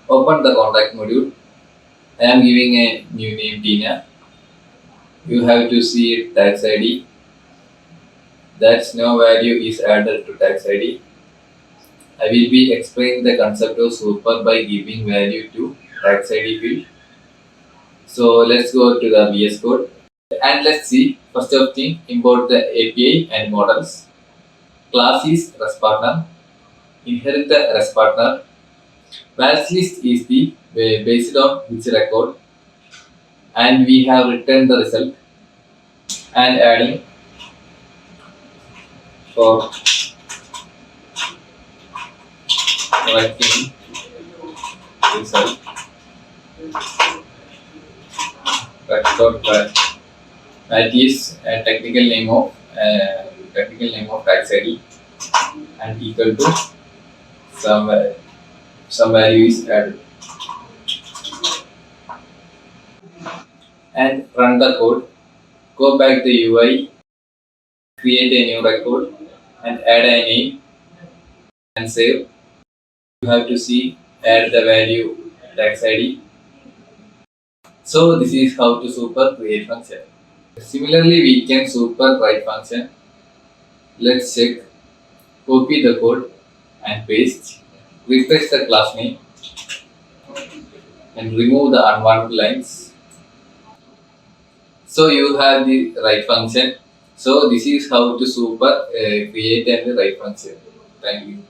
Open the contact module. I am giving a new name Tina. You have to see tax ID. That's no value is added to tax ID. I will be explaining the concept of super by giving value to tax ID field. So let's go to the VS Code and let's see. First of thing, import the API and models. Class is REST partner. Inherit the REST partner. Value list is the based on which record, and we have returned the result and adding for writing result record that is a technical name of tax ID and equal to some some value is added and run the code. Go back the UI, create a new record and add a name and save. You have to see add the value tax ID. So this is how to super create function. Similarly, we can super write function. Let's check. Copy the code and paste. Refresh the class name and remove the unwanted lines. So you have the write function. So this is how to super create and write function. Thank you.